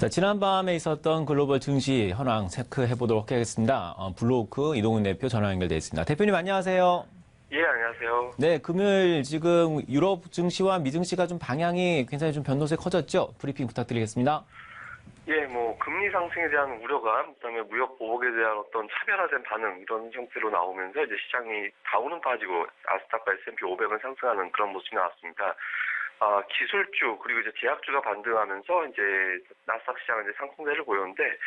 자, 지난밤에 있었던 글로벌 증시 현황 체크해 보도록 하겠습니다. 블루오크 이동훈 대표 전화 연결돼 있습니다. 대표님 안녕하세요. 예, 안녕하세요. 네, 금요일 지금 유럽 증시와 미 증시가 좀 방향이 굉장히 좀 변동성이 커졌죠? 브리핑 부탁드리겠습니다. 예, 금리 상승에 대한 우려감, 그다음에 무역 보복에 대한 어떤 차별화된 반응 이런 형태로 나오면서 이제 시장이 다우는 빠지고 나스닥과 S&P 500은 상승하는 그런 모습이 나왔습니다. 기술주 그리고 이제 제약주가 반등하면서 이제 나스닥 시장은 이제 상승세를 보였는데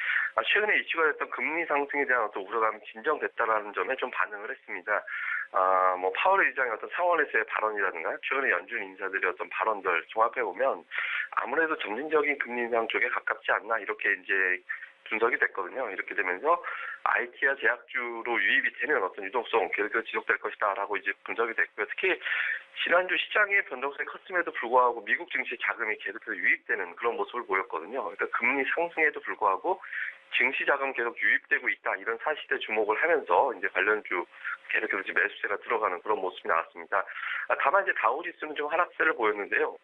최근에 이슈가 됐던 금리 상승에 대한 어떤 우려감이 진정됐다라는 점에 좀 반응을 했습니다. 파월 의장의 어떤 상원에서의 발언이라든가 최근에 연준 인사들의 어떤 발언들 종합해 보면 아무래도 점진적인 금리 인상 쪽에 가깝지 않나 이렇게 이제 분석이 됐거든요. 이렇게 되면서 IT와 제약주로 유입이 되는 어떤 유동성 계속 지속될 것이다라고 이제 분석이 됐고요. 특히 지난주 시장의 변동성이 컸음에도 불구하고 미국 증시 자금이 계속해서 유입되는 그런 모습을 보였거든요. 그러니까 금리 상승에도 불구하고 증시 자금 계속 유입되고 있다 이런 사실에 주목을 하면서 이제 관련주 계속해서 이제 매수세가 들어가는 그런 모습이 나왔습니다. 다만 이제 다우지수는 좀 하락세를 보였는데요.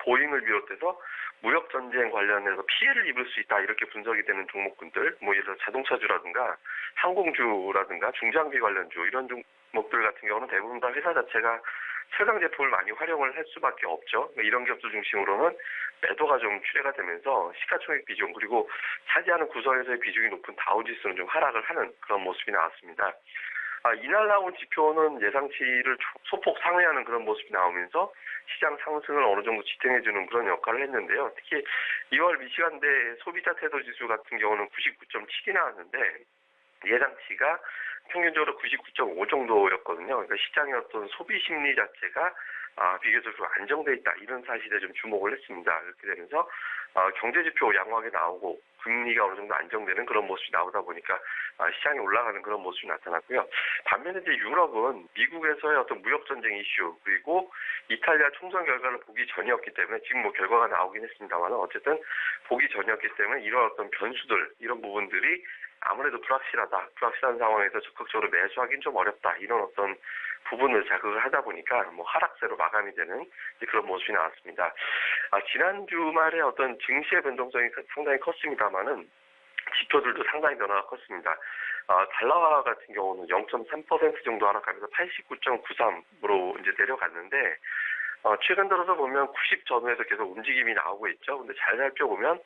보잉을 비롯해서 무역 전쟁 관련해서 피해를 입을 수 있다 이렇게 분석이 되는 종목군들, 예를 들어 자동차주라든가 항공주라든가 중장비 관련주 이런 종목들 같은 경우는 대부분 다 회사 자체가 최강 제품을 많이 활용을 할 수밖에 없죠. 이런 기업들 중심으로는 매도가 좀 출회가 되면서 시가총액 비중 그리고 차지하는 구성에서의 비중이 높은 다우지수는 좀 하락을 하는 그런 모습이 나왔습니다. 이날 나온 지표는 예상치를 소폭 상회하는 그런 모습이 나오면서 시장 상승을 어느 정도 지탱해주는 그런 역할을 했는데요. 특히 2월 미시간대 소비자 태도 지수 같은 경우는 99.7이 나왔는데 예상치가 평균적으로 99.5 정도였거든요. 그러니까 시장의 어떤 소비 심리 자체가 비교적으로 안정돼 있다 이런 사실에 좀 주목을 했습니다. 이렇게 되면서 경제 지표 양호하게 나오고 금리가 어느 정도 안정되는 그런 모습이 나오다 보니까 시장이 올라가는 그런 모습이 나타났고요. 반면에 이제 유럽은 미국에서의 어떤 무역 전쟁 이슈 그리고 이탈리아 총선 결과를 보기 전이었기 때문에 지금 결과가 나오긴 했습니다만 어쨌든 보기 전이었기 때문에 이런 어떤 변수들 이런 부분들이 아무래도 불확실한 상황에서 적극적으로 매수하기는 좀 어렵다 이런 어떤 부분을 자극을 하다 보니까 하락세로 마감이 되는 그런 모습이 나왔습니다. 지난 주말에 어떤 증시의 변동성이 상당히 컸습니다만은 지표들도 상당히 변화가 컸습니다. 달러 같은 경우는 0.3% 정도 하락하면서 89.93으로 이제 내려갔는데 최근 들어서 보면 90 전후에서 계속 움직임이 나오고 있죠. 근데 잘 살펴보면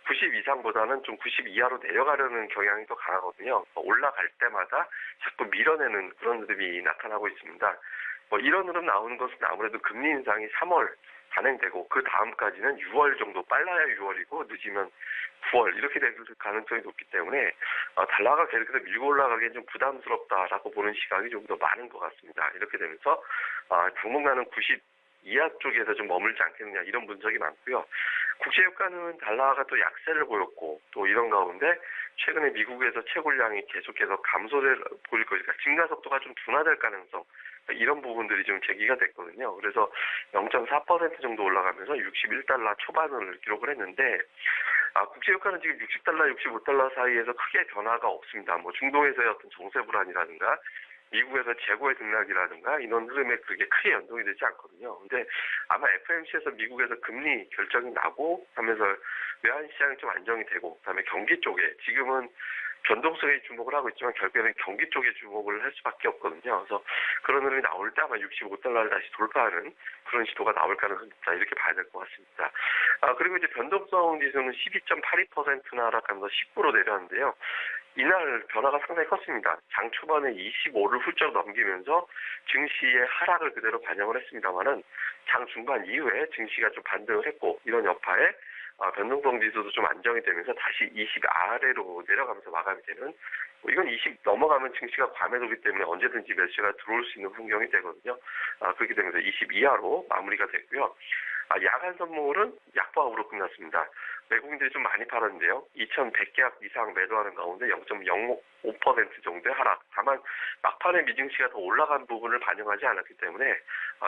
90 이상보다는 좀 90 이하로 내려가려는 경향이 더 강하거든요. 올라갈 때마다 자꾸 밀어내는 그런 흐름이 나타나고 있습니다. 이런 흐름 나오는 것은 아무래도 금리 인상이 3월 단행되고 그 다음까지는 6월 정도 빨라야 6월이고 늦으면 9월 이렇게 될 가능성이 높기 때문에 달러가 계속해서 밀고 올라가기엔 좀 부담스럽다라고 보는 시각이 좀 더 많은 것 같습니다. 이렇게 되면서 당분간은 90 이하 쪽에서 좀 머물지 않겠느냐 이런 분석이 많고요. 국제유가는 달러가 또 약세를 보였고 또 이런 가운데 최근에 미국에서 채굴량이 계속해서 감소를 보일 것이니까 증가 속도가 좀 둔화될 가능성 이런 부분들이 좀 제기가 됐거든요. 그래서 0.4% 정도 올라가면서 61달러 초반을 기록을 했는데 국제유가는 지금 60달러, 65달러 사이에서 크게 변화가 없습니다. 중동에서의 어떤 정세 불안이라든가 미국에서 재고의 등락이라든가 이런 흐름에 그렇게 크게 연동이 되지 않거든요. 근데 아마 FOMC에서 미국에서 금리 결정이 나고 하면서 외환 시장이 좀 안정이 되고 그다음에 경기 쪽에 지금은 변동성에 주목을 하고 있지만 결국에는 경기 쪽에 주목을 할 수밖에 없거든요. 그래서 그런 흐름이 나올 때 아마 65달러를 다시 돌파하는 그런 시도가 나올 가능성이 높다 이렇게 봐야 될 것 같습니다. 그리고 이제 변동성 지수는 12.82%나 하락하면서 19로 내렸는데요. 이날 변화가 상당히 컸습니다. 장 초반에 25를 훌쩍 넘기면서 증시의 하락을 그대로 반영을 했습니다만은 장 중반 이후에 증시가 좀 반등을 했고 이런 여파에 변동성 지수도 좀 안정이 되면서 다시 20 아래로 내려가면서 마감이 되는 이건 20 넘어가면 증시가 과매도기 때문에 언제든지 매수가 들어올 수 있는 환경이 되거든요. 그렇게 되면서 20 이하로 마무리가 됐고요. 야간 선물은 약보합으로 끝났습니다. 외국인들이 좀 많이 팔았는데요. 2,100계약 이상 매도하는 가운데 0.05% 정도의 하락. 다만 막판에 미증시가 더 올라간 부분을 반영하지 않았기 때문에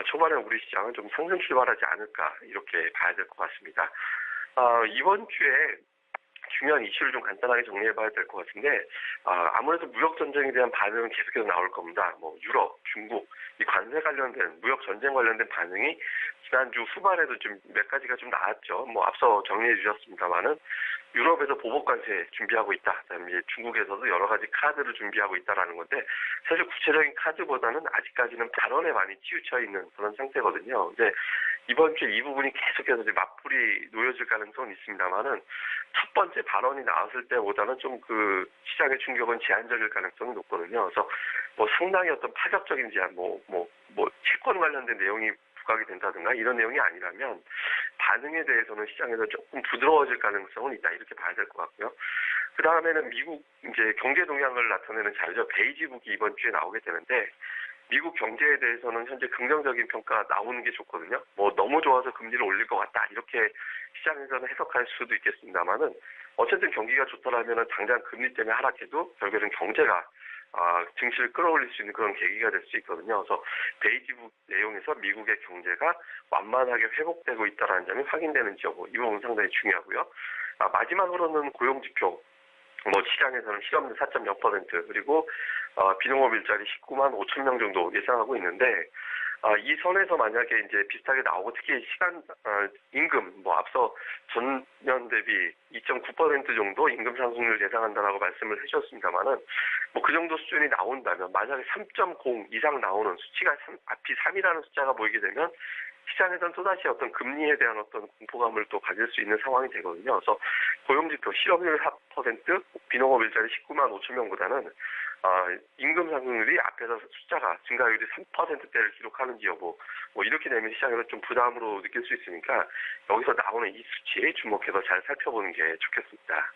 초반에 우리 시장은 좀 상승 출발하지 않을까 이렇게 봐야 될 것 같습니다. 이번 주에 중요한 이슈를 좀 간단하게 정리해봐야 될 것 같은데 아무래도 무역 전쟁에 대한 반응은 계속해서 나올 겁니다. 뭐 유럽, 중국 이 관세 관련된 무역 전쟁 관련된 반응이 지난주 후반에도 좀 몇 가지가 좀 나왔죠. 뭐 앞서 정리해 주셨습니다만은 유럽에서 보복 관세 준비하고 있다. 그다음에 이제 중국에서도 여러 가지 카드를 준비하고 있다라는 건데 사실 구체적인 카드보다는 아직까지는 발언에 많이 치우쳐 있는 그런 상태거든요. 근데 이번 주에 이 부분이 계속해서 이제 맞불이 놓여질 가능성은 있습니다만은 첫 번째 발언이 나왔을 때보다는 좀 그 시장의 충격은 제한적일 가능성이 높거든요. 그래서 뭐 상당히 어떤 파격적인 제한, 채권 관련된 내용이 부각이 된다든가 이런 내용이 아니라면 반응에 대해서는 시장에서 조금 부드러워질 가능성은 있다 이렇게 봐야 될 것 같고요. 그 다음에는 미국 이제 경제 동향을 나타내는 자료죠. 베이지북이 이번 주에 나오게 되는데 미국 경제에 대해서는 현재 긍정적인 평가 나오는 게 좋거든요. 뭐 너무 좋아서 금리를 올릴 것 같다 이렇게 시장에서는 해석할 수도 있겠습니다만은 어쨌든 경기가 좋더라면은 당장 금리 때문에 하락해도 결국에는 경제가 증시를 끌어올릴 수 있는 그런 계기가 될 수 있거든요. 그래서 베이지북 내용에서 미국의 경제가 완만하게 회복되고 있다는 점이 확인되는지 여부 이 부분 상당히 중요하고요. 마지막으로는 고용지표. 뭐 시장에서는 실업률 4.0% 그리고 비농업 일자리 19만 5천 명 정도 예상하고 있는데 이 선에서 만약에 이제 비슷하게 나오고 특히 임금 뭐 앞서 전년 대비 2.9% 정도 임금 상승률 예상한다라고 말씀을 해주셨습니다만은 뭐 그 정도 수준이 나온다면 만약에 3.0 이상 나오는 수치가 앞이 3이라는 숫자가 보이게 되면 시장에서는 또다시 어떤 금리에 대한 어떤 공포감을 또 가질 수 있는 상황이 되거든요. 그래서 고용지표 실업률 4%, 비농업 일자리 19만 5천 명보다는 임금 상승률이 앞에서 숫자가 증가율이 3%대를 기록하는지 여부 뭐 이렇게 되면 시장에서 좀 부담으로 느낄 수 있으니까 여기서 나오는 이 수치에 주목해서 잘 살펴보는 게 좋겠습니다.